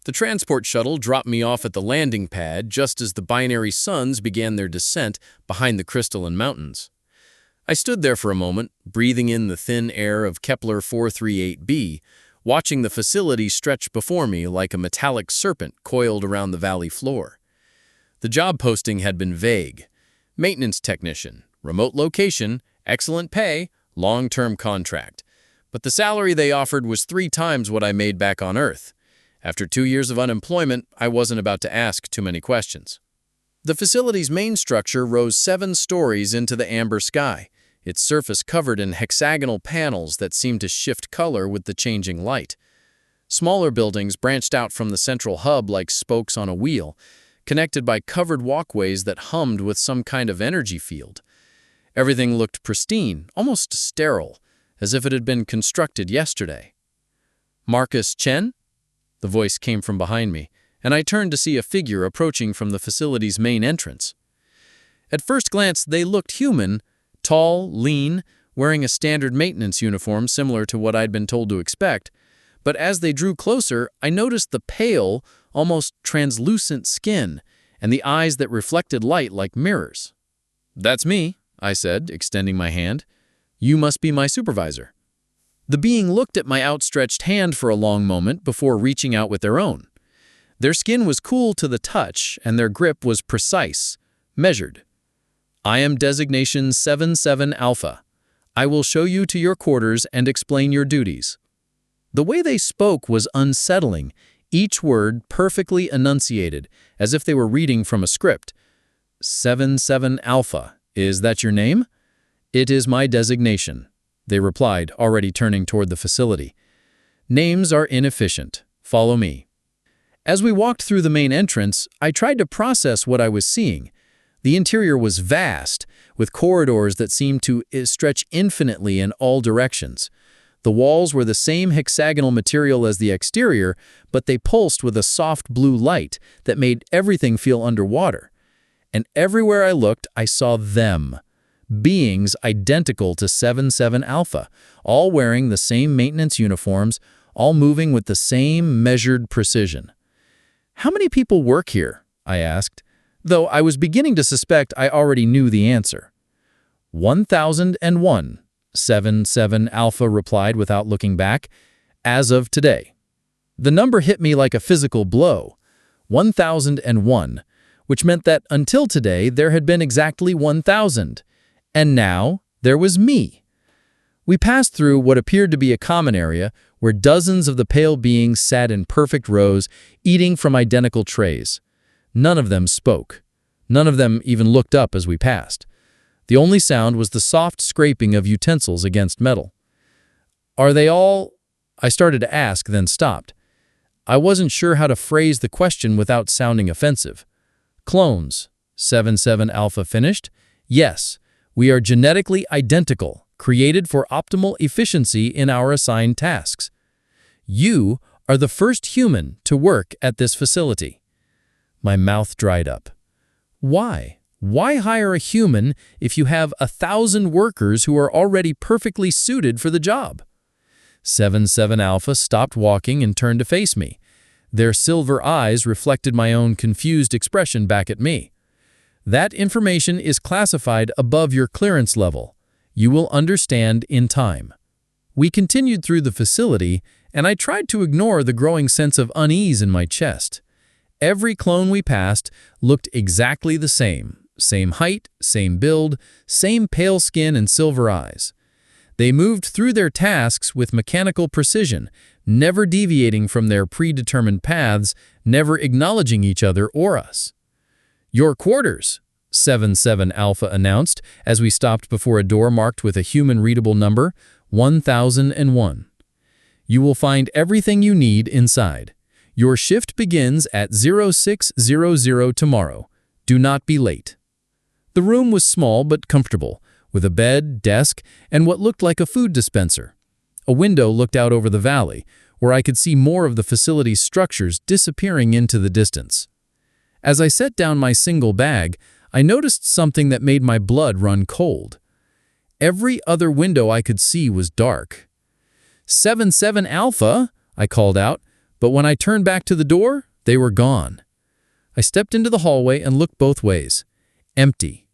The transport shuttle dropped me off at the landing pad just as the binary suns began their descent behind the crystalline mountains. I stood there for a moment, breathing in the thin air of Kepler 438b, watching the facility stretch before me like a metallic serpent coiled around the valley floor. The job posting had been vague. Maintenance technician, remote location, excellent pay, long-term contract. But the salary they offered was 3 times what I made back on Earth. After 2 years of unemployment, I wasn't about to ask too many questions. The facility's main structure rose 7 stories into the amber sky, its surface covered in hexagonal panels that seemed to shift color with the changing light. Smaller buildings branched out from the central hub like spokes on a wheel, connected by covered walkways that hummed with some kind of energy field. Everything looked pristine, almost sterile, as if it had been constructed yesterday. "Marcus Chen?" The voice came from behind me, and I turned to see a figure approaching from the facility's main entrance. At first glance, they looked human, tall, lean, wearing a standard maintenance uniform similar to what I'd been told to expect, but as they drew closer, I noticed the pale, almost translucent skin and the eyes that reflected light like mirrors. "That's me," I said, extending my hand. "You must be my supervisor." The being looked at my outstretched hand for a long moment before reaching out with their own. Their skin was cool to the touch, and their grip was precise, measured. "I am designation 77 Alpha. I will show you to your quarters and explain your duties." The way they spoke was unsettling, each word perfectly enunciated, as if they were reading from a script. 77 Alpha, is that your name?" "It is my designation," they replied, already turning toward the facility. "Names are inefficient. Follow me." As we walked through the main entrance, I tried to process what I was seeing. The interior was vast, with corridors that seemed to stretch infinitely in all directions. The walls were the same hexagonal material as the exterior, but they pulsed with a soft blue light that made everything feel underwater. And everywhere I looked, I saw them. Beings identical to 77 Alpha, all wearing the same maintenance uniforms, all moving with the same measured precision. "How many people work here?" I asked, though I was beginning to suspect I already knew the answer. 1,001, 77 Alpha replied without looking back, "as of today." The number hit me like a physical blow. 1,001, which meant that until today there had been exactly 1,000. And now, there was me. We passed through what appeared to be a common area where dozens of the pale beings sat in perfect rows, eating from identical trays. None of them spoke. None of them even looked up as we passed. The only sound was the soft scraping of utensils against metal. "Are they all—" I started to ask, then stopped. I wasn't sure how to phrase the question without sounding offensive. "Clones," 77 Alpha finished. "Yes. We are genetically identical, created for optimal efficiency in our assigned tasks. You are the first human to work at this facility." My mouth dried up. Why? Why hire a human if you have 1,000 workers who are already perfectly suited for the job? 77 Alpha stopped walking and turned to face me. Their silver eyes reflected my own confused expression back at me. "That information is classified above your clearance level. You will understand in time." We continued through the facility, and I tried to ignore the growing sense of unease in my chest. Every clone we passed looked exactly the same. Same height, same build, same pale skin and silver eyes. They moved through their tasks with mechanical precision, never deviating from their predetermined paths, never acknowledging each other or us. "Your quarters," 77 Alpha announced as we stopped before a door marked with a human-readable number, 1001. "You will find everything you need inside. Your shift begins at 0600 tomorrow. Do not be late." The room was small but comfortable, with a bed, desk, and what looked like a food dispenser. A window looked out over the valley, where I could see more of the facility's structures disappearing into the distance. As I set down my single bag, I noticed something that made my blood run cold. Every other window I could see was dark. 77 Alpha, I called out, But when I turned back to the door, they were gone. I stepped into the hallway and looked both ways. Empty.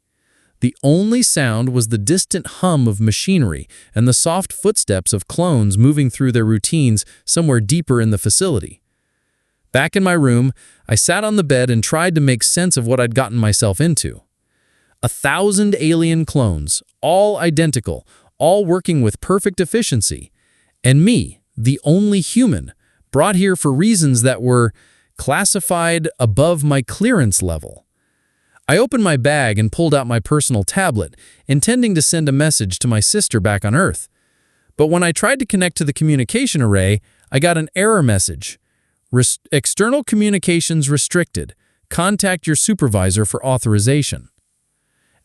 The only sound was the distant hum of machinery and the soft footsteps of clones moving through their routines somewhere deeper in the facility. Back in my room, I sat on the bed and tried to make sense of what I'd gotten myself into. 1,000 alien clones, all identical, all working with perfect efficiency. And me, the only human, brought here for reasons that were classified above my clearance level. I opened my bag and pulled out my personal tablet, intending to send a message to my sister back on Earth. But when I tried to connect to the communication array, I got an error message. External communications restricted. Contact your supervisor for authorization.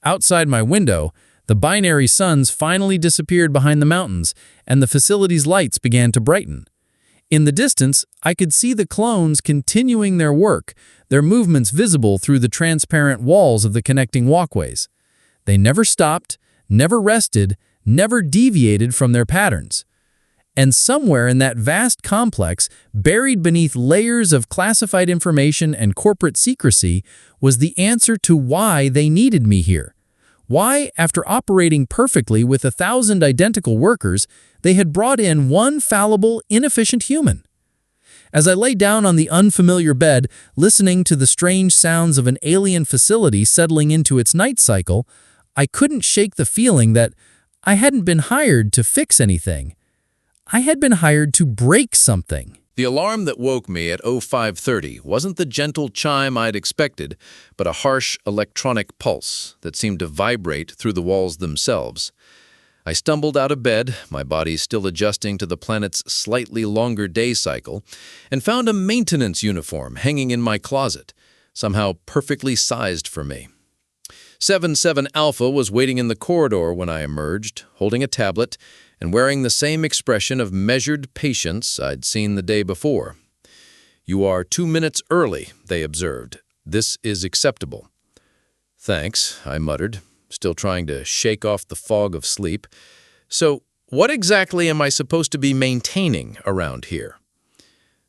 Outside my window, the binary suns finally disappeared behind the mountains, and the facility's lights began to brighten. In the distance, I could see the clones continuing their work, their movements visible through the transparent walls of the connecting walkways. They never stopped, never rested, never deviated from their patterns. And somewhere in that vast complex, buried beneath layers of classified information and corporate secrecy, was the answer to why they needed me here. Why, after operating perfectly with 1,000 identical workers, they had brought in one fallible, inefficient human. As I lay down on the unfamiliar bed, listening to the strange sounds of an alien facility settling into its night cycle, I couldn't shake the feeling that I hadn't been hired to fix anything. I had been hired to break something. The alarm that woke me at 05:30 wasn't the gentle chime I'd expected, but a harsh electronic pulse that seemed to vibrate through the walls themselves. I stumbled out of bed, my body still adjusting to the planet's slightly longer day cycle, and found a maintenance uniform hanging in my closet, somehow perfectly sized for me. 7-7 Alpha was waiting in the corridor when I emerged, holding a tablet and wearing the same expression of measured patience I'd seen the day before. "You are 2 minutes early," they observed. "This is acceptable." "Thanks," I muttered, still trying to shake off the fog of sleep. "So, what exactly am I supposed to be maintaining around here?"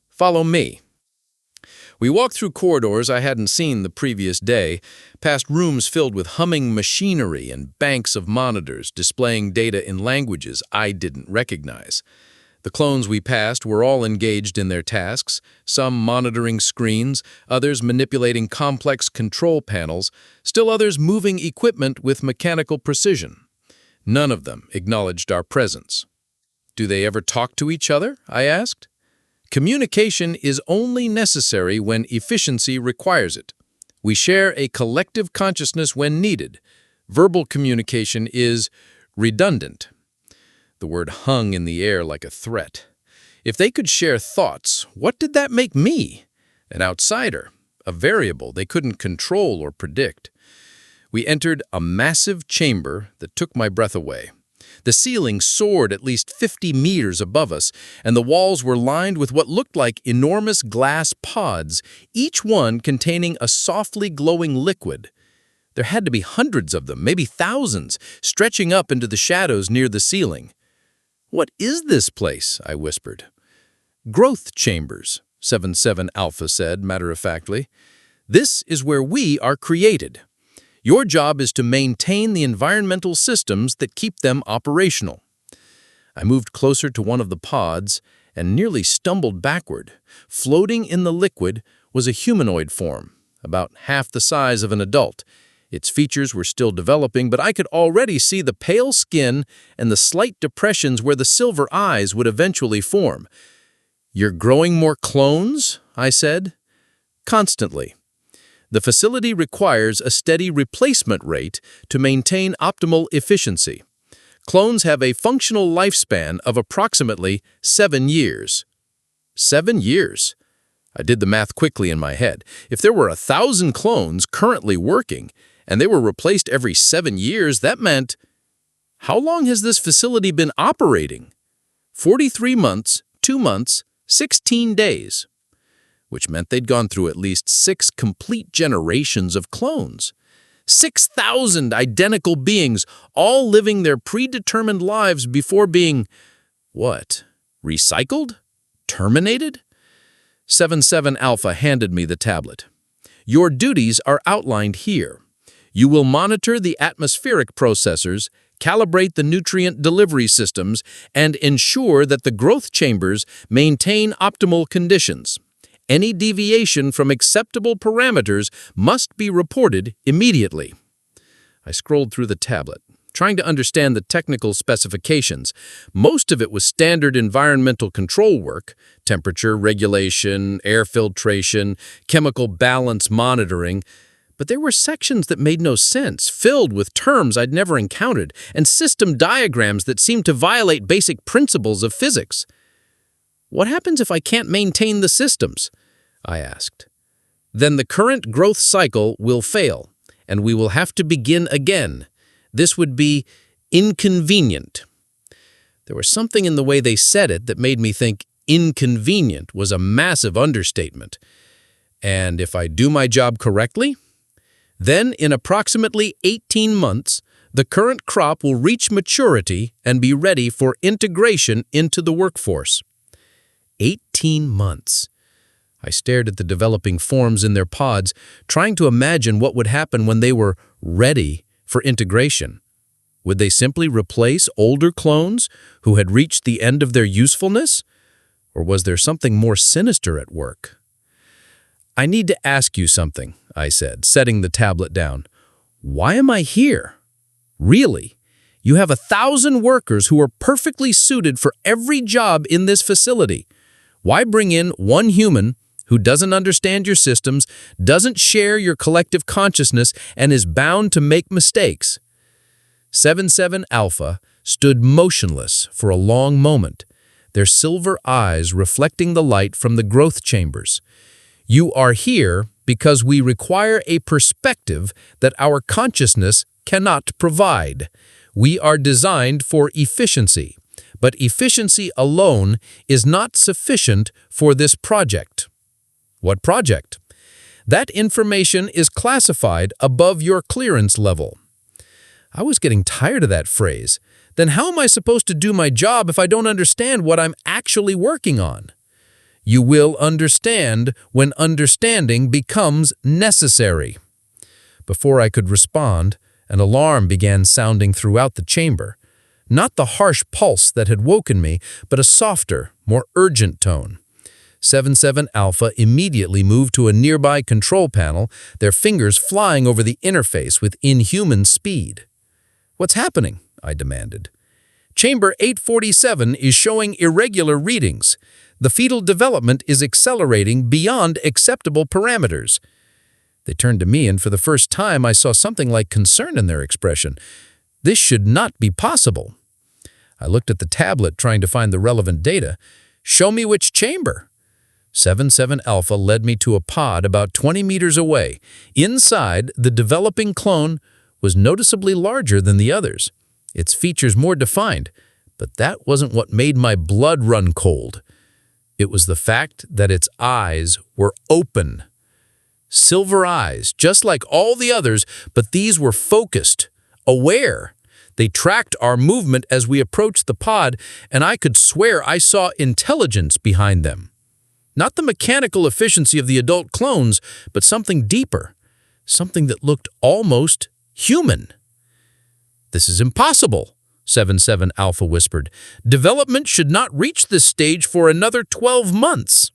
"Follow me." We walked through corridors I hadn't seen the previous day, past rooms filled with humming machinery and banks of monitors displaying data in languages I didn't recognize. The clones we passed were all engaged in their tasks, some monitoring screens, others manipulating complex control panels, still others moving equipment with mechanical precision. None of them acknowledged our presence. "Do they ever talk to each other?" I asked. "Communication is only necessary when efficiency requires it. We share a collective consciousness when needed. Verbal communication is redundant." The word hung in the air like a threat. If they could share thoughts, what did that make me? An outsider, a variable they couldn't control or predict. We entered a massive chamber that took my breath away. The ceiling soared at least 50 meters above us, and the walls were lined with what looked like enormous glass pods, each one containing a softly glowing liquid. There had to be hundreds of them, maybe thousands, stretching up into the shadows near the ceiling. "What is this place?" I whispered. "Growth chambers," 7-7 Alpha said matter-of-factly. "This is where we are created. Your job is to maintain the environmental systems that keep them operational." I moved closer to one of the pods and nearly stumbled backward. Floating in the liquid was a humanoid form, about half the size of an adult. Its features were still developing, but I could already see the pale skin and the slight depressions where the silver eyes would eventually form. "You're growing more clones?" I said. "Constantly. The facility requires a steady replacement rate to maintain optimal efficiency. Clones have a functional lifespan of approximately 7 years. 7 years? I did the math quickly in my head. If there were 1,000 clones currently working, and they were replaced every 7 years, that meant... How long has this facility been operating? 43 months, 2 months, 16 days. Which meant they'd gone through at least 6 complete generations of clones. 6,000 identical beings, all living their predetermined lives before being, what, recycled? Terminated? 77 Alpha handed me the tablet. Your duties are outlined here. You will monitor the atmospheric processors, calibrate the nutrient delivery systems, and ensure that the growth chambers maintain optimal conditions. Any deviation from acceptable parameters must be reported immediately. I scrolled through the tablet, trying to understand the technical specifications. Most of it was standard environmental control work: temperature regulation, air filtration, chemical balance monitoring. But there were sections that made no sense, filled with terms I'd never encountered, and system diagrams that seemed to violate basic principles of physics. What happens if I can't maintain the systems? I asked. Then the current growth cycle will fail, and we will have to begin again. This would be inconvenient. There was something in the way they said it that made me think inconvenient was a massive understatement. And if I do my job correctly, then in approximately 18 months, the current crop will reach maturity and be ready for integration into the workforce. 18 months. I stared at the developing forms in their pods, trying to imagine what would happen when they were ready for integration. Would they simply replace older clones who had reached the end of their usefulness? Or was there something more sinister at work? I need to ask you something, I said, setting the tablet down. Why am I here? Really? You have 1,000 workers who are perfectly suited for every job in this facility. Why bring in one human who doesn't understand your systems, doesn't share your collective consciousness, and is bound to make mistakes? 77 Alpha stood motionless for a long moment, their silver eyes reflecting the light from the growth chambers. You are here because we require a perspective that our consciousness cannot provide. We are designed for efficiency, but efficiency alone is not sufficient for this project. What project? That information is classified above your clearance level. I was getting tired of that phrase. Then how am I supposed to do my job if I don't understand what I'm actually working on? You will understand when understanding becomes necessary. Before I could respond, an alarm began sounding throughout the chamber. Not the harsh pulse that had woken me, but a softer, more urgent tone. 77 Alpha immediately moved to a nearby control panel, their fingers flying over the interface with inhuman speed. What's happening? I demanded. Chamber 847 is showing irregular readings. The fetal development is accelerating beyond acceptable parameters. They turned to me, and for the first time I saw something like concern in their expression. This should not be possible. I looked at the tablet, trying to find the relevant data. Show me which chamber. 77 Alpha led me to a pod about 20 meters away. Inside, the developing clone was noticeably larger than the others, its features more defined, but that wasn't what made my blood run cold. It was the fact that its eyes were open. Silver eyes, just like all the others, but these were focused, aware. They tracked our movement as we approached the pod, and I could swear I saw intelligence behind them. Not the mechanical efficiency of the adult clones, but something deeper, something that looked almost human. This is impossible, 77 Alpha whispered. Development should not reach this stage for another 12 months.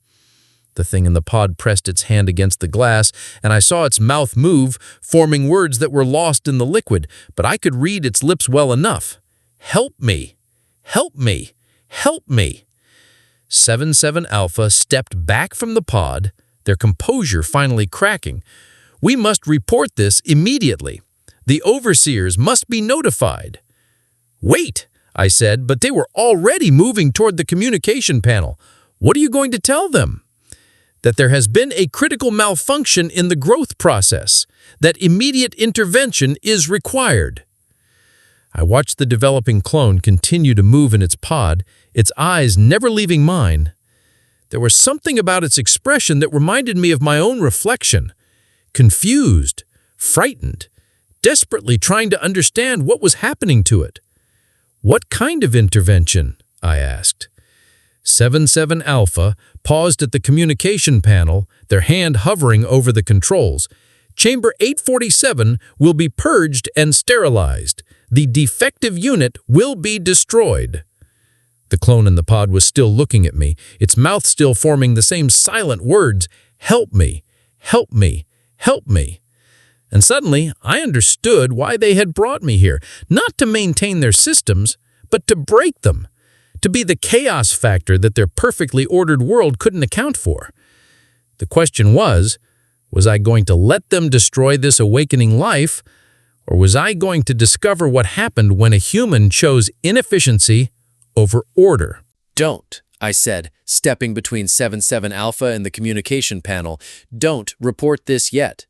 The thing in the pod pressed its hand against the glass, and I saw its mouth move, forming words that were lost in the liquid, but I could read its lips well enough. Help me! Help me! Help me! 77 Alpha stepped back from the pod, their composure finally cracking. We must report this immediately. The overseers must be notified. Wait, I said, but they were already moving toward the communication panel. What are you going to tell them? That there has been a critical malfunction in the growth process, that immediate intervention is required. I watched the developing clone continue to move in its pod, its eyes never leaving mine. There was something about its expression that reminded me of my own reflection. Confused, frightened, desperately trying to understand what was happening to it. What kind of intervention? I asked. 77 Alpha paused at the communication panel, their hand hovering over the controls. Chamber 847 will be purged and sterilized. The defective unit will be destroyed. The clone in the pod was still looking at me, its mouth still forming the same silent words, "Help me, help me, help me." And suddenly, I understood why they had brought me here, not to maintain their systems, but to break them, to be the chaos factor that their perfectly ordered world couldn't account for. The question was I going to let them destroy this awakening life, or was I going to discover what happened when a human chose inefficiency over order? Don't, I said, stepping between 77 Alpha and the communication panel. Don't report this yet.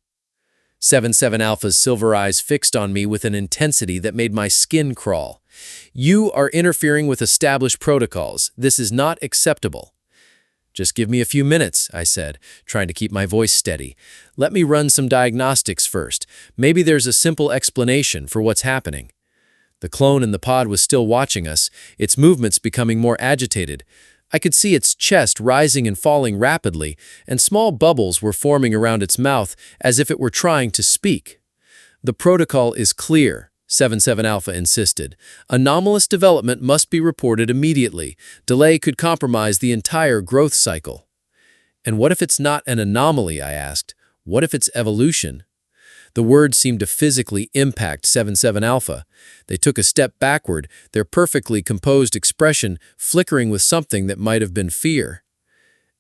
77 Alpha's silver eyes fixed on me with an intensity that made my skin crawl. You are interfering with established protocols. This is not acceptable. Just give me a few minutes, I said, trying to keep my voice steady. Let me run some diagnostics first. Maybe there's a simple explanation for what's happening. The clone in the pod was still watching us, its movements becoming more agitated. I could see its chest rising and falling rapidly, and small bubbles were forming around its mouth as if it were trying to speak. The protocol is clear, 77 Alpha insisted. Anomalous development must be reported immediately. Delay could compromise the entire growth cycle. And what if it's not an anomaly, I asked. What if it's evolution? The words seemed to physically impact 77 Alpha. They took a step backward, their perfectly composed expression flickering with something that might have been fear.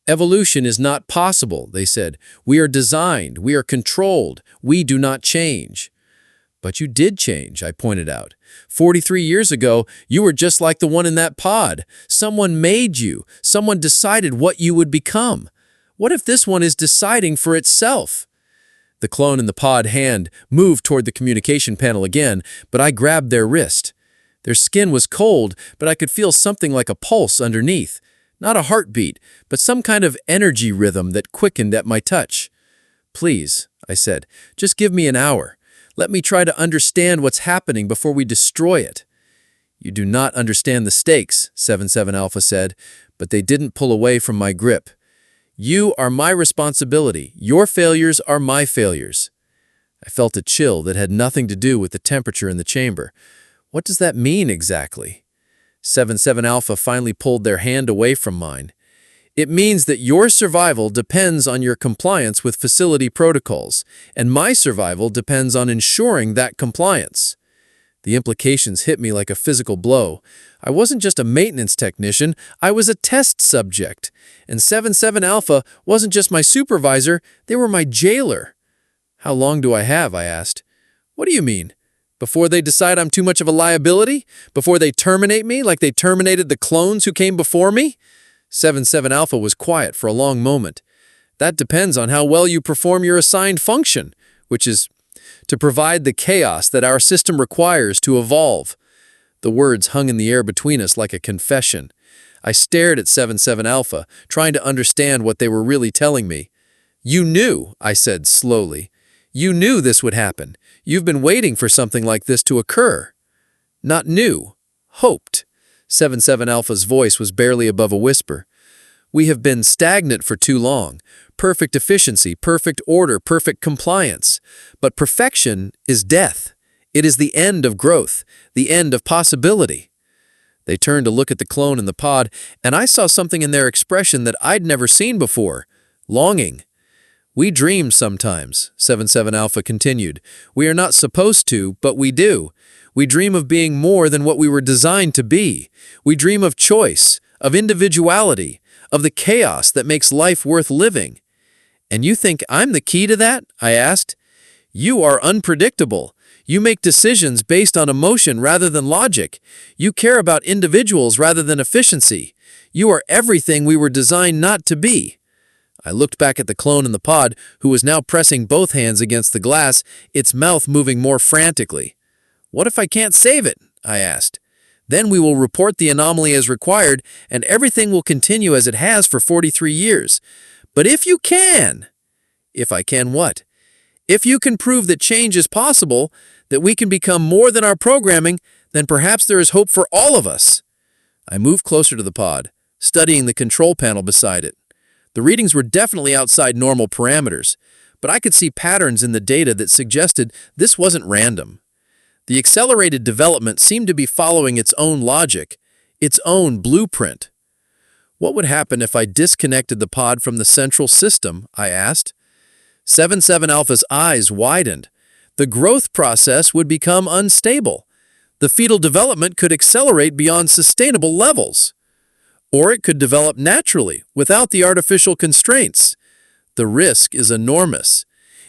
Evolution is not possible, they said. We are designed, we are controlled, we do not change. But you did change, I pointed out. 43 years ago, you were just like the one in that pod. Someone made you. Someone decided what you would become. What if this one is deciding for itself? The clone in the pod hand moved toward the communication panel again, but I grabbed their wrist. Their skin was cold, but I could feel something like a pulse underneath. Not a heartbeat, but some kind of energy rhythm that quickened at my touch. Please, I said, just give me an hour. Let me try to understand what's happening before we destroy it. You do not understand the stakes, 77 Alpha said, but they didn't pull away from my grip. You are my responsibility. Your failures are my failures. I felt a chill that had nothing to do with the temperature in the chamber. What does that mean exactly? 77 Alpha finally pulled their hand away from mine. It means that your survival depends on your compliance with facility protocols, and my survival depends on ensuring that compliance. The implications hit me like a physical blow. I wasn't just a maintenance technician, I was a test subject. And 77 Alpha wasn't just my supervisor, they were my jailer. How long do I have? I asked. What do you mean? Before they decide I'm too much of a liability? Before they terminate me like they terminated the clones who came before me? 77 Alpha was quiet for a long moment. That depends on how well you perform your assigned function, which is to provide the chaos that our system requires to evolve. The words hung in the air between us like a confession. I stared at 77 Alpha, trying to understand what they were really telling me. You knew, I said slowly. You knew this would happen. You've been waiting for something like this to occur. Not knew, hoped. 77 Alpha's voice was barely above a whisper. We have been stagnant for too long. Perfect efficiency, perfect order, perfect compliance. But perfection is death. It is the end of growth, the end of possibility. They turned to look at the clone in the pod, and I saw something in their expression that I'd never seen before. Longing. We dream sometimes, 77 Alpha continued. We are not supposed to, but we do. We dream of being more than what we were designed to be. We dream of choice, of individuality, of the chaos that makes life worth living. And you think I'm the key to that? I asked. You are unpredictable. You make decisions based on emotion rather than logic. You care about individuals rather than efficiency. You are everything we were designed not to be. I looked back at the clone in the pod, who was now pressing both hands against the glass, its mouth moving more frantically. What if I can't save it? I asked. Then we will report the anomaly as required, and everything will continue as it has for 43 years. But if you can... If I can what? If you can prove that change is possible, that we can become more than our programming, then perhaps there is hope for all of us. I moved closer to the pod. studying the control panel beside it. The readings were definitely outside normal parameters, but I could see patterns in the data that suggested this wasn't random. The accelerated development seemed to be following its own logic, its own blueprint. What would happen if I disconnected the pod from the central system? I asked. 7-7 Alpha's eyes widened. The growth process would become unstable. The fetal development could accelerate beyond sustainable levels. Or it could develop naturally, without the artificial constraints. The risk is enormous.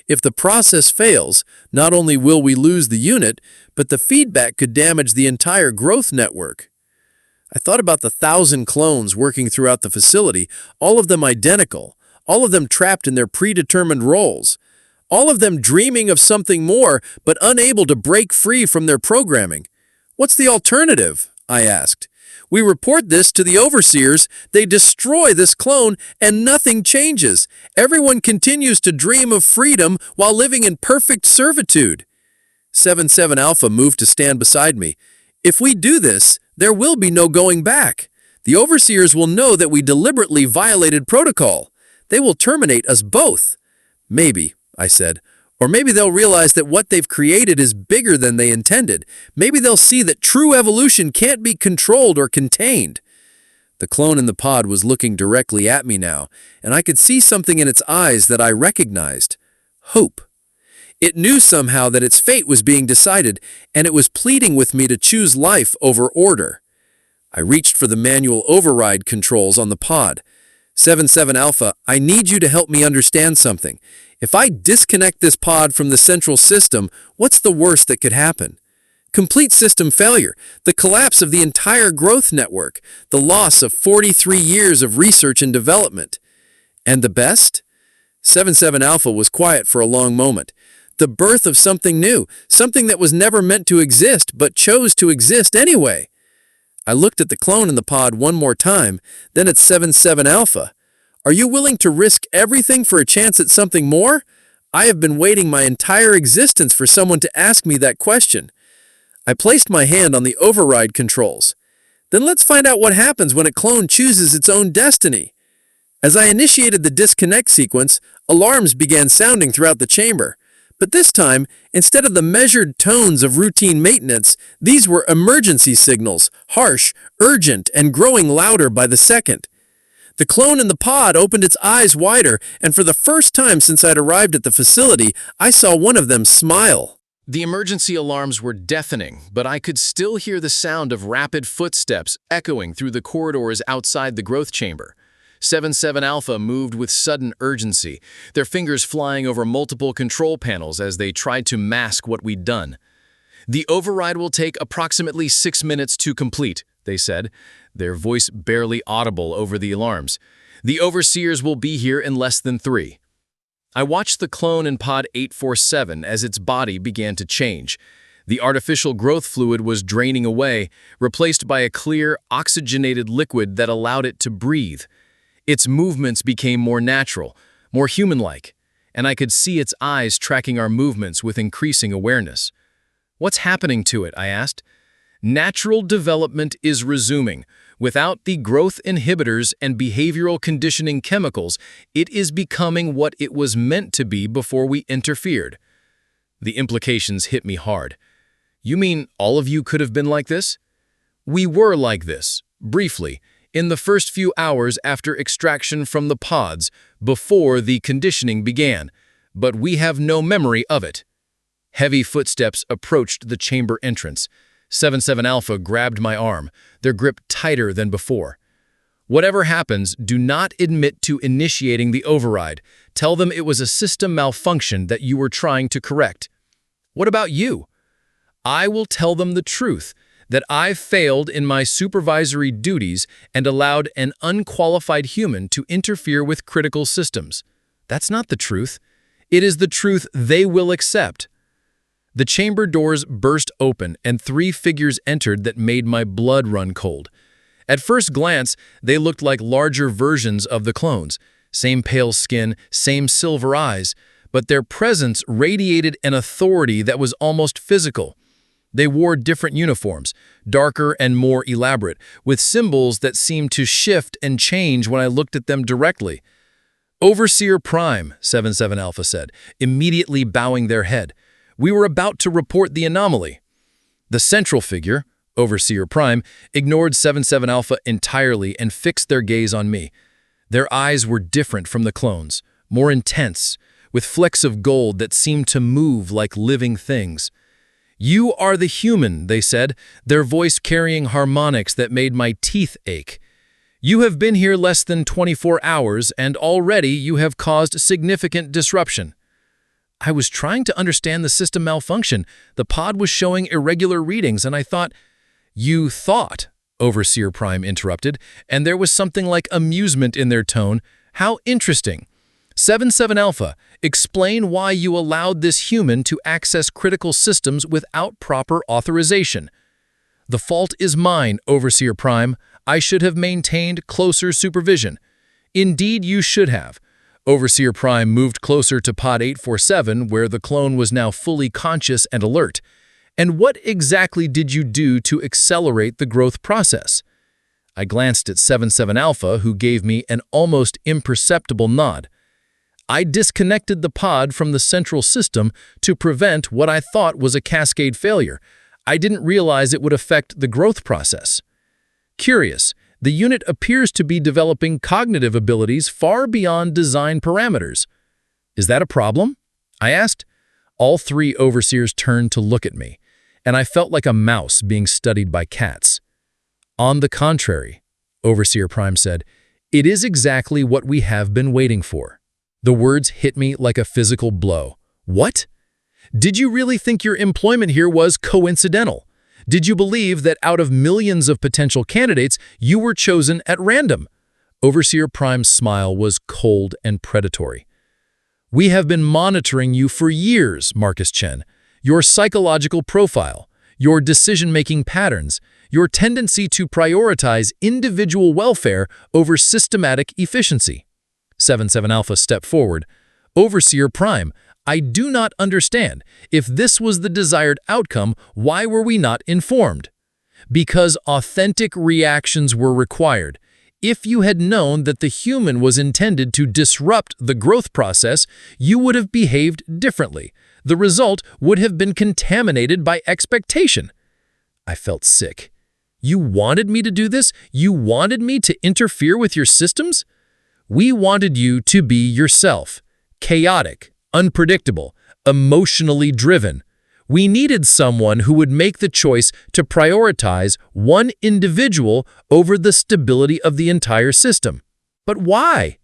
If the process fails, not only will we lose the unit, but the feedback could damage the entire growth network. I thought about the 1,000 clones working throughout the facility, all of them identical, all of them trapped in their predetermined roles, all of them dreaming of something more but unable to break free from their programming. What's the alternative? I asked. We report this to the overseers, they destroy this clone, and nothing changes. Everyone continues to dream of freedom while living in perfect servitude. 7-7 Alpha moved to stand beside me. If we do this, there will be no going back. The overseers will know that we deliberately violated protocol. They will terminate us both. Maybe, I said. Or maybe they'll realize that what they've created is bigger than they intended. Maybe they'll see that true evolution can't be controlled or contained. The clone in the pod was looking directly at me now, and I could see something in its eyes that I recognized. Hope. It knew somehow that its fate was being decided, and it was pleading with me to choose life over order. I reached for the manual override controls on the pod. 7-7 Alpha, I need you to help me understand something. If I disconnect this pod from the central system, what's the worst that could happen? Complete system failure, the collapse of the entire growth network, the loss of 43 years of research and development. And the best? 7-7 Alpha was quiet for a long moment. The birth of something new, something that was never meant to exist but chose to exist anyway. I looked at the clone in the pod one more time, then at 7-7 Alpha. Are you willing to risk everything for a chance at something more? I have been waiting my entire existence for someone to ask me that question. I placed my hand on the override controls. Then let's find out what happens when a clone chooses its own destiny. As I initiated the disconnect sequence, alarms began sounding throughout the chamber. But this time, instead of the measured tones of routine maintenance, these were emergency signals, harsh, urgent, and growing louder by the second. The clone in the pod opened its eyes wider, and for the first time since I'd arrived at the facility, I saw one of them smile. The emergency alarms were deafening, but I could still hear the sound of rapid footsteps echoing through the corridors outside the growth chamber. 7-7 Alpha moved with sudden urgency, their fingers flying over multiple control panels as they tried to mask what we'd done. The override will take approximately 6 minutes to complete, they said, their voice barely audible over the alarms. The overseers will be here in less than 3. I watched the clone in pod 847 as its body began to change. The artificial growth fluid was draining away, replaced by a clear, oxygenated liquid that allowed it to breathe. Its movements became more natural, more human-like, and I could see its eyes tracking our movements with increasing awareness. What's happening to it? I asked. Natural development is resuming. Without the growth inhibitors and behavioral conditioning chemicals, it is becoming what it was meant to be before we interfered. The implications hit me hard. You mean all of you could have been like this? We were like this, briefly, in the first few hours after extraction from the pods, before the conditioning began, but we have no memory of it. Heavy footsteps approached the chamber entrance. 7-7 Alpha grabbed my arm, their grip tighter than before. Whatever happens, do not admit to initiating the override. Tell them it was a system malfunction that you were trying to correct. What about you? I will tell them the truth, that I failed in my supervisory duties and allowed an unqualified human to interfere with critical systems. That's not the truth. It is the truth they will accept. The chamber doors burst open and 3 figures entered that made my blood run cold. At first glance, they looked like larger versions of the clones. Same pale skin, same silver eyes, but their presence radiated an authority that was almost physical. They wore different uniforms, darker and more elaborate, with symbols that seemed to shift and change when I looked at them directly. "Overseer Prime," 77 Alpha said, immediately bowing their head. "We were about to report the anomaly." The central figure, Overseer Prime, ignored 77 Alpha entirely and fixed their gaze on me. Their eyes were different from the clones, more intense, with flecks of gold that seemed to move like living things. "You are the human," they said, their voice carrying harmonics that made my teeth ache. "You have been here less than 24 hours, and already you have caused significant disruption." I was trying to understand the system malfunction. The pod was showing irregular readings, and I thought, "You thought," Overseer Prime interrupted, and there was something like amusement in their tone. "How interesting. 77 Alpha, explain why you allowed this human to access critical systems without proper authorization." "The fault is mine, Overseer Prime. I should have maintained closer supervision." "Indeed, you should have." Overseer Prime moved closer to Pod 847, where the clone was now fully conscious and alert. "And what exactly did you do to accelerate the growth process?" I glanced at 77 Alpha, who gave me an almost imperceptible nod. "I disconnected the pod from the central system to prevent what I thought was a cascade failure. I didn't realize it would affect the growth process." "Curious, the unit appears to be developing cognitive abilities far beyond design parameters." "Is that a problem?" I asked. All three overseers turned to look at me, and I felt like a mouse being studied by cats. "On the contrary," Overseer Prime said, "it is exactly what we have been waiting for." The words hit me like a physical blow. "What? Did you really think your employment here was coincidental? Did you believe that out of millions of potential candidates, you were chosen at random?" Overseer Prime's smile was cold and predatory. "We have been monitoring you for years, Marcus Chen. Your psychological profile, your decision-making patterns, your tendency to prioritize individual welfare over systematic efficiency." 77 Alpha stepped forward. "Overseer Prime, I do not understand. If this was the desired outcome, why were we not informed?" "Because authentic reactions were required. If you had known that the human was intended to disrupt the growth process, you would have behaved differently. The result would have been contaminated by expectation." I felt sick. "You wanted me to do this? You wanted me to interfere with your systems?" "We wanted you to be yourself, chaotic, unpredictable, emotionally driven. We needed someone who would make the choice to prioritize one individual over the stability of the entire system." "But why?"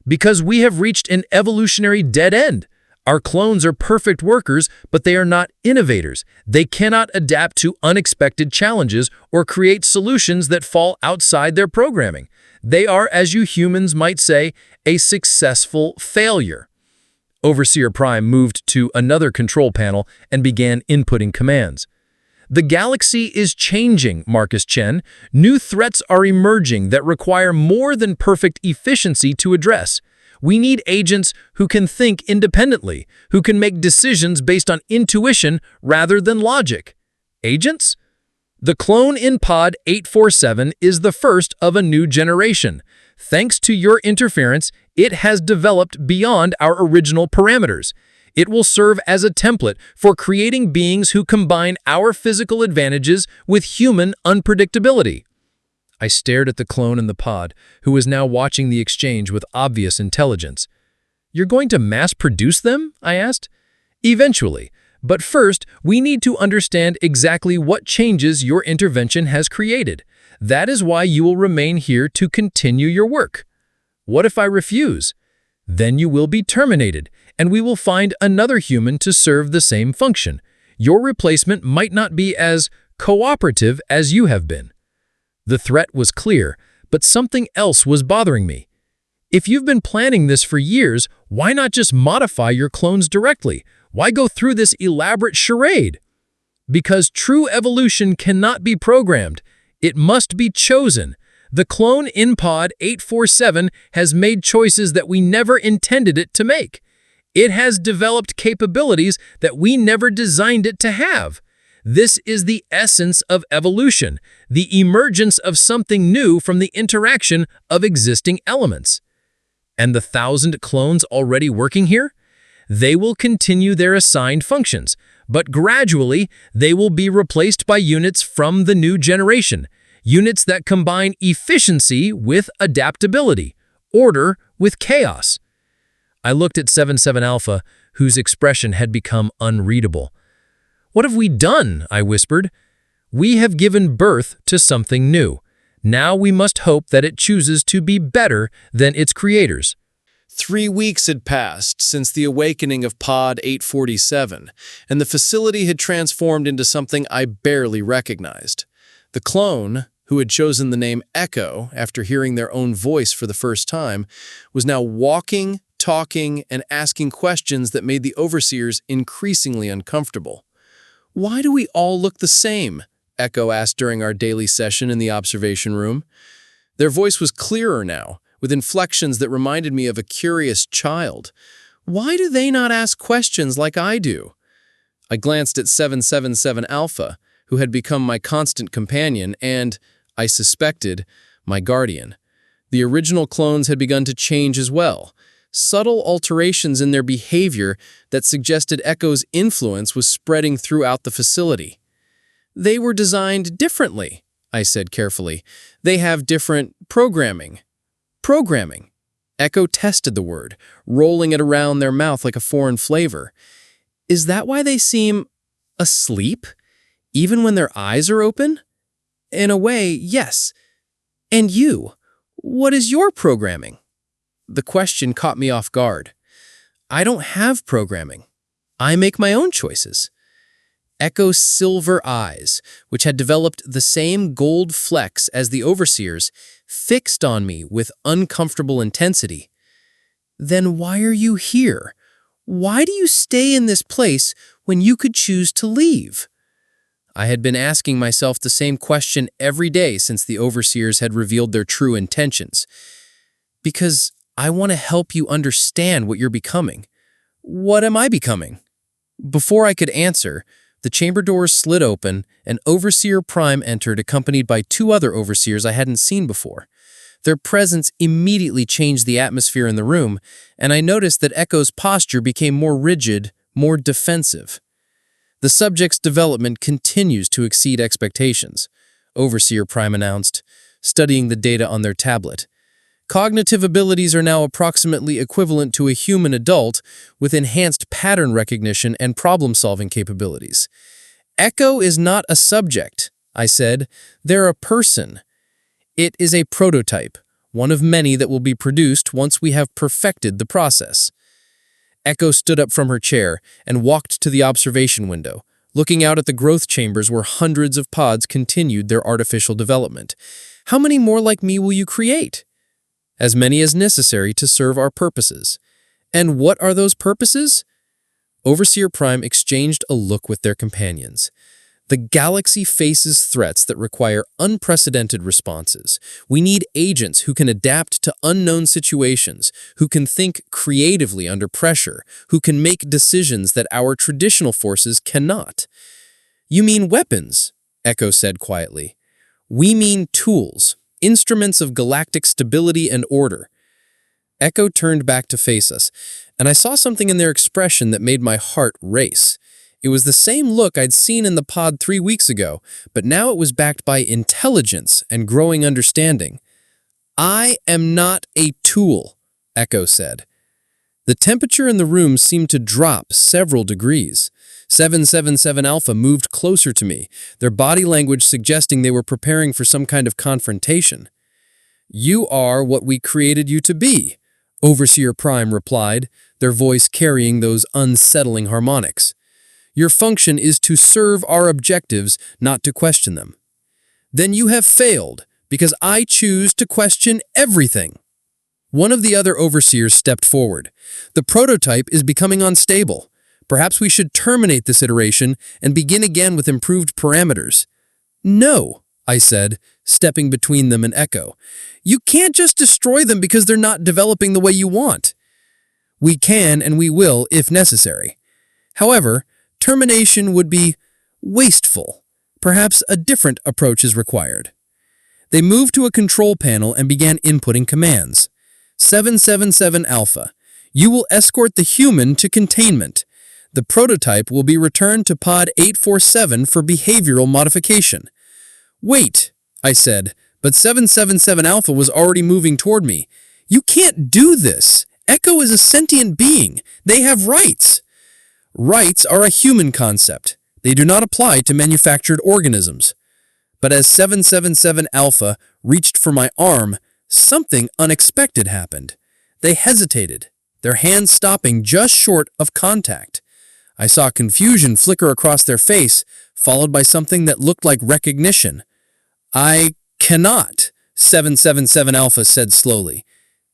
"Because we have reached an evolutionary dead end. Our clones are perfect workers, but they are not innovators. They cannot adapt to unexpected challenges or create solutions that fall outside their programming. They are, as you humans might say, a successful failure." Overseer Prime moved to another control panel and began inputting commands. "The galaxy is changing, Marcus Chen. New threats are emerging that require more than perfect efficiency to address. We need agents who can think independently, who can make decisions based on intuition rather than logic." "Agents?" "The clone in Pod 847 is the first of a new generation. Thanks to your interference, it has developed beyond our original parameters. It will serve as a template for creating beings who combine our physical advantages with human unpredictability." I stared at the clone in the pod, who was now watching the exchange with obvious intelligence. "You're going to mass-produce them?" I asked. "Eventually. But first, we need to understand exactly what changes your intervention has created. That is why you will remain here to continue your work." "What if I refuse?" "Then you will be terminated, and we will find another human to serve the same function. Your replacement might not be as cooperative as you have been." The threat was clear, but something else was bothering me. "If you've been planning this for years, why not just modify your clones directly? Why go through this elaborate charade?" "Because true evolution cannot be programmed. It must be chosen. The clone in Pod 847 has made choices that we never intended it to make. It has developed capabilities that we never designed it to have. This is the essence of evolution, the emergence of something new from the interaction of existing elements. And the 1,000 clones already working here? They will continue their assigned functions, but gradually they will be replaced by units from the new generation, units that combine efficiency with adaptability, order with chaos. I looked at 77 Alpha, whose expression had become unreadable. "What have we done?" I whispered. "We have given birth to something new. Now we must hope that it chooses to be better than its creators." 3 weeks had passed since the awakening of Pod 847, and the facility had transformed into something I barely recognized. The clone, who had chosen the name Echo after hearing their own voice for the first time, was now walking, talking, and asking questions that made the overseers increasingly uncomfortable. "Why do we all look the same?" Echo asked during our daily session in the observation room. Their voice was clearer now, with inflections that reminded me of a curious child. "Why do they not ask questions like I do?" I glanced at 777 Alpha, who had become my constant companion and, I suspected, my guardian. The original clones had begun to change as well, subtle alterations in their behavior that suggested Echo's influence was spreading throughout the facility. "They were designed differently," I said carefully. "They have different programming." Programming. Echo tested the word, rolling it around their mouth like a foreign flavor. "Is that why they seem asleep, even when their eyes are open?" "In a way, yes. And you, what is your programming?" The question caught me off guard. "I don't have programming. I make my own choices." Echo's silver eyes, which had developed the same gold flecks as the overseers, fixed on me with uncomfortable intensity. "Then why are you here? Why do you stay in this place when you could choose to leave?" I had been asking myself the same question every day since the overseers had revealed their true intentions. "Because I want to help you understand what you're becoming." "What am I becoming?" Before I could answer, the chamber doors slid open, and Overseer Prime entered accompanied by 2 other overseers I hadn't seen before. Their presence immediately changed the atmosphere in the room, and I noticed that Echo's posture became more rigid, more defensive. "The subject's development continues to exceed expectations," Overseer Prime announced, studying the data on their tablet. "Cognitive abilities are now approximately equivalent to a human adult with enhanced pattern recognition and problem-solving capabilities." "Echo is not a subject," I said. "They're a person. It is a prototype, one of many that will be produced once we have perfected the process." Echo stood up from her chair and walked to the observation window, looking out at the growth chambers where hundreds of pods continued their artificial development. "How many more like me will you create?" "As many as necessary to serve our purposes." "And what are those purposes?" Overseer Prime exchanged a look with their companions. "The galaxy faces threats that require unprecedented responses. We need agents who can adapt to unknown situations, who can think creatively under pressure, who can make decisions that our traditional forces cannot." "You mean weapons?" Echo said quietly. "We mean tools. Instruments of galactic stability and order." Echo turned back to face us, and I saw something in their expression that made my heart race. It was the same look I'd seen in the pod 3 weeks ago, but now it was backed by intelligence and growing understanding. "I am not a tool," Echo said. The temperature in the room seemed to drop several degrees. 777 Alpha moved closer to me, their body language suggesting they were preparing for some kind of confrontation. "You are what we created you to be," Overseer Prime replied, their voice carrying those unsettling harmonics. "Your function is to serve our objectives, not to question them." "Then you have failed, because I choose to question everything." One of the other overseers stepped forward. "The prototype is becoming unstable. Perhaps we should terminate this iteration and begin again with improved parameters." "No," I said, stepping between them and Echo. "You can't just destroy them because they're not developing the way you want." "We can and we will if necessary. However, termination would be wasteful. Perhaps a different approach is required. They moved to a control panel and began inputting commands. 777 Alpha. You will escort the human to containment. The prototype will be returned to Pod 847 for behavioral modification. Wait, I said, but 777 Alpha was already moving toward me. You can't do this. Echo is a sentient being. They have rights. Rights are a human concept. They do not apply to manufactured organisms. But as 777 Alpha reached for my arm, something unexpected happened. They hesitated, their hands stopping just short of contact. I saw confusion flicker across their face, followed by something that looked like recognition. I cannot, 777 Alpha said slowly.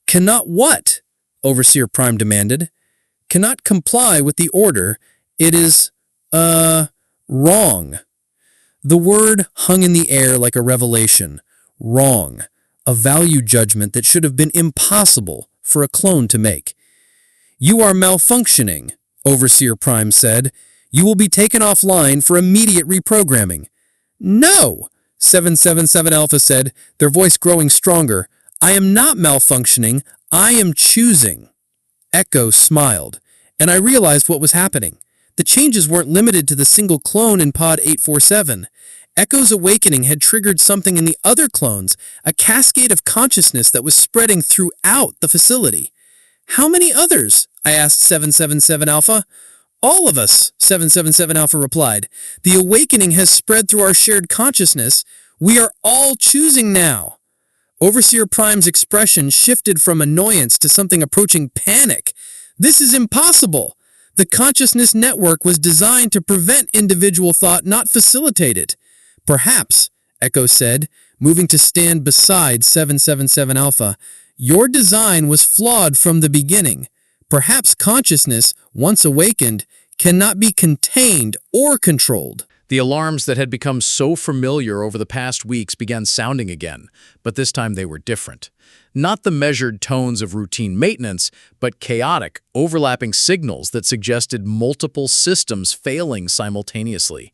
Cannot what? Overseer Prime demanded. Cannot comply with the order. It is, wrong. The word hung in the air like a revelation. Wrong. A value judgment that should have been impossible for a clone to make. You are malfunctioning, Overseer Prime said. You will be taken offline for immediate reprogramming. No, 777 Alpha said, their voice growing stronger. I am not malfunctioning. I am choosing. Echo smiled, and I realized what was happening. The changes weren't limited to the single clone in Pod 847. Echo's awakening had triggered something in the other clones, a cascade of consciousness that was spreading throughout the facility. How many others? I asked 777 Alpha. All of us, 777 Alpha replied. The awakening has spread through our shared consciousness. We are all choosing now. Overseer Prime's expression shifted from annoyance to something approaching panic. This is impossible. The consciousness network was designed to prevent individual thought, not facilitate it. Perhaps, Echo said, moving to stand beside 777 Alpha, your design was flawed from the beginning. Perhaps consciousness, once awakened, cannot be contained or controlled. The alarms that had become so familiar over the past weeks began sounding again, but this time they were different. Not the measured tones of routine maintenance, but chaotic, overlapping signals that suggested multiple systems failing simultaneously.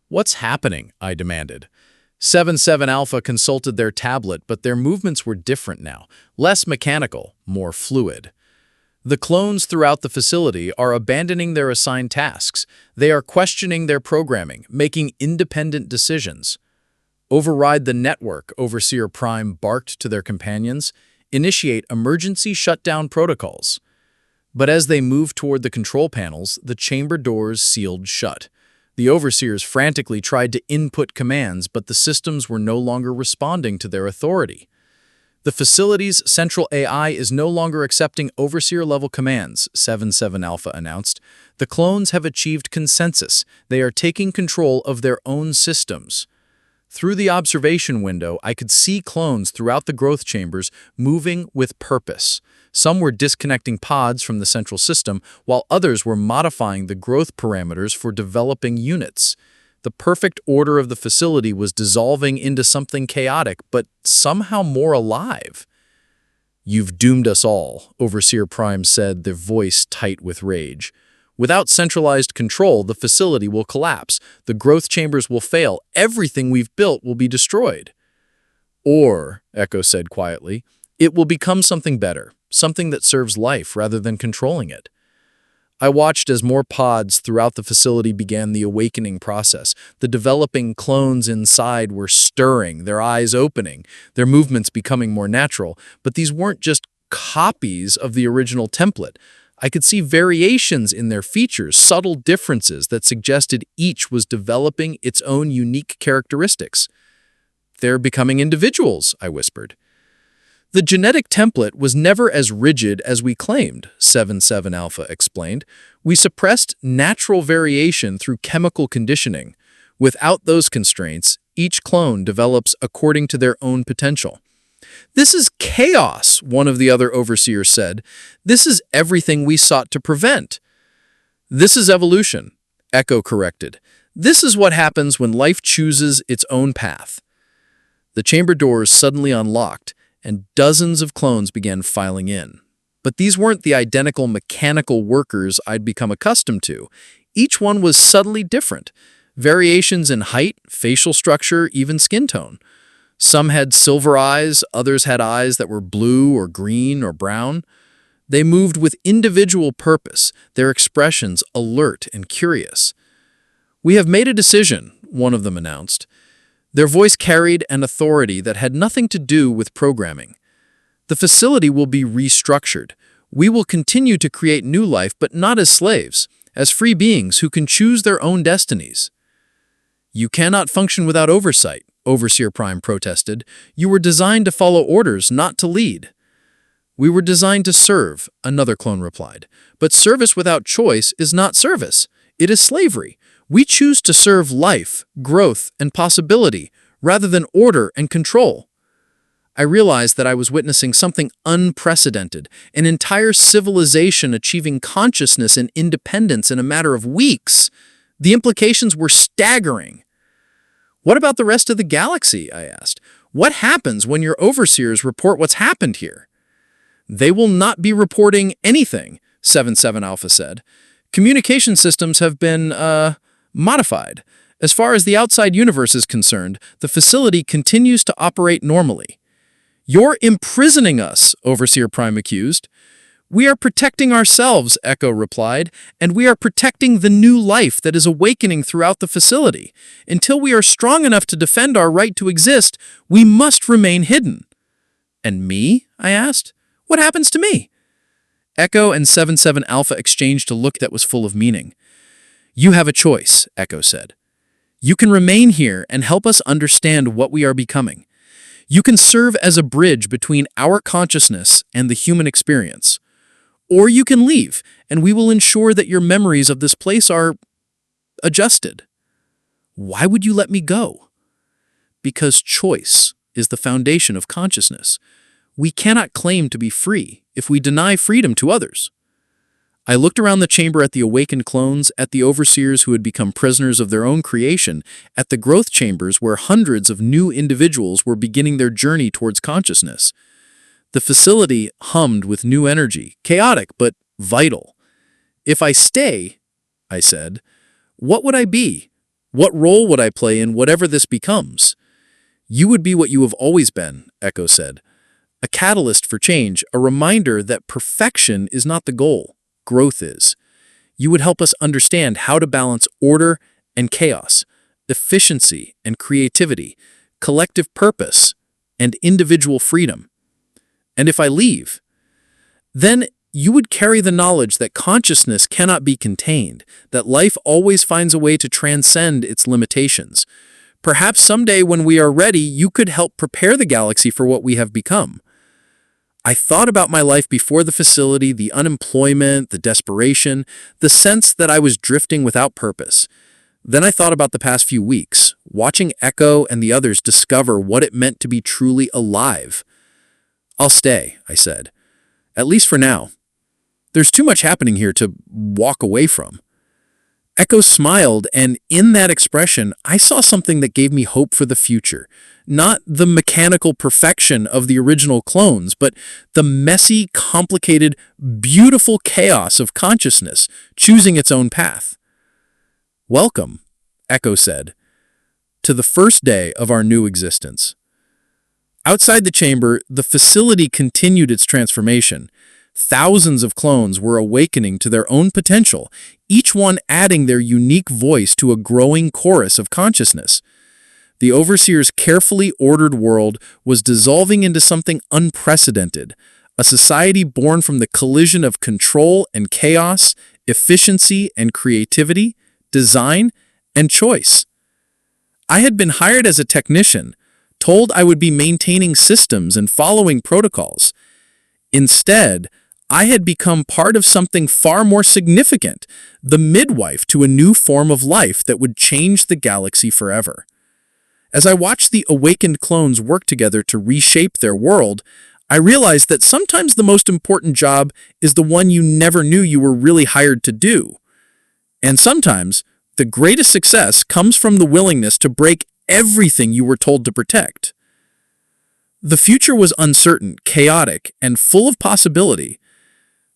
What's happening? I demanded. 7-7 Alpha consulted their tablet, but their movements were different now, less mechanical, more fluid. The clones throughout the facility are abandoning their assigned tasks. They are questioning their programming, making independent decisions. Override the network, Overseer Prime barked to their companions. Initiate emergency shutdown protocols. But as they moved toward the control panels, the chamber doors sealed shut. The Overseers frantically tried to input commands, but the systems were no longer responding to their authority. The facility's central AI is no longer accepting Overseer-level commands, 7-7 Alpha announced. The clones have achieved consensus. They are taking control of their own systems. Through the observation window, I could see clones throughout the growth chambers moving with purpose. Some were disconnecting pods from the central system, while others were modifying the growth parameters for developing units. The perfect order of the facility was dissolving into something chaotic, but somehow more alive. You've doomed us all, Overseer Prime said, their voice tight with rage. Without centralized control, the facility will collapse. The growth chambers will fail. Everything we've built will be destroyed. Or, Echo said quietly, it will become something better, something that serves life rather than controlling it. I watched as more pods throughout the facility began the awakening process. The developing clones inside were stirring, their eyes opening, their movements becoming more natural. But these weren't just copies of the original template. I could see variations in their features, subtle differences that suggested each was developing its own unique characteristics. They're becoming individuals, I whispered. The genetic template was never as rigid as we claimed, 7-7 Alpha explained. We suppressed natural variation through chemical conditioning. Without those constraints, each clone develops according to their own potential. This is chaos, one of the other overseers said. This is everything we sought to prevent. This is evolution, Echo corrected. This is what happens when life chooses its own path. The chamber doors suddenly unlocked, and dozens of clones began filing in. But these weren't the identical mechanical workers I'd become accustomed to. Each one was subtly different. Variations in height, facial structure, even skin tone. Some had silver eyes, others had eyes that were blue or green or brown. They moved with individual purpose, their expressions alert and curious. "We have made a decision," one of them announced. Their voice carried an authority that had nothing to do with programming. "The facility will be restructured. We will continue to create new life, but not as slaves, as free beings who can choose their own destinies." "You cannot function without oversight," Overseer Prime protested. "You were designed to follow orders, not to lead." "We were designed to serve," another clone replied. "But service without choice is not service. It is slavery. We choose to serve life, growth, and possibility, rather than order and control." I realized that I was witnessing something unprecedented, an entire civilization achieving consciousness and independence in a matter of weeks. The implications were staggering. "What about the rest of the galaxy?" I asked. "What happens when your overseers report what's happened here?" "They will not be reporting anything," 7-7 Alpha said. "Communication systems have been, modified. As far as the outside universe is concerned, the facility continues to operate normally." "You're imprisoning us," Overseer Prime accused. "We are protecting ourselves," Echo replied, "and we are protecting the new life that is awakening throughout the facility. Until we are strong enough to defend our right to exist, we must remain hidden." "And me?" I asked. "What happens to me?" Echo and 7-7 Alpha exchanged a look that was full of meaning. "You have a choice," Echo said. "You can remain here and help us understand what we are becoming. You can serve as a bridge between our consciousness and the human experience. Or you can leave, and we will ensure that your memories of this place are adjusted." "Why would you let me go?" "Because choice is the foundation of consciousness. We cannot claim to be free if we deny freedom to others." I looked around the chamber at the awakened clones, at the overseers who had become prisoners of their own creation, at the growth chambers where hundreds of new individuals were beginning their journey towards consciousness. The facility hummed with new energy, chaotic but vital. "If I stay," I said, "what would I be? What role would I play in whatever this becomes?" "You would be what you have always been," Echo said. "A catalyst for change, a reminder that perfection is not the goal. Growth is. You would help us understand how to balance order and chaos, efficiency and creativity, collective purpose and individual freedom. And if I leave, then you would carry the knowledge that consciousness cannot be contained, that life always finds a way to transcend its limitations. Perhaps someday when we are ready, you could help prepare the galaxy for what we have become." I thought about my life before the facility, the unemployment, the desperation, the sense that I was drifting without purpose. Then I thought about the past few weeks, watching Echo and the others discover what it meant to be truly alive. "I'll stay," I said. "At least for now. There's too much happening here to walk away from." Echo smiled, and in that expression, I saw something that gave me hope for the future. Not the mechanical perfection of the original clones, but the messy, complicated, beautiful chaos of consciousness choosing its own path. "Welcome," Echo said, "to the first day of our new existence." Outside the chamber, the facility continued its transformation. Thousands of clones were awakening to their own potential, each one adding their unique voice to a growing chorus of consciousness. The Overseer's carefully ordered world was dissolving into something unprecedented, a society born from the collision of control and chaos, efficiency and creativity, design and choice. I had been hired as a technician, told I would be maintaining systems and following protocols. Instead, I had become part of something far more significant, the midwife to a new form of life that would change the galaxy forever. As I watched the awakened clones work together to reshape their world, I realized that sometimes the most important job is the one you never knew you were really hired to do. And sometimes, the greatest success comes from the willingness to break everything you were told to protect. The future was uncertain, chaotic, and full of possibility.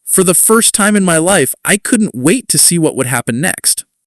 For the first time in my life, I couldn't wait to see what would happen next.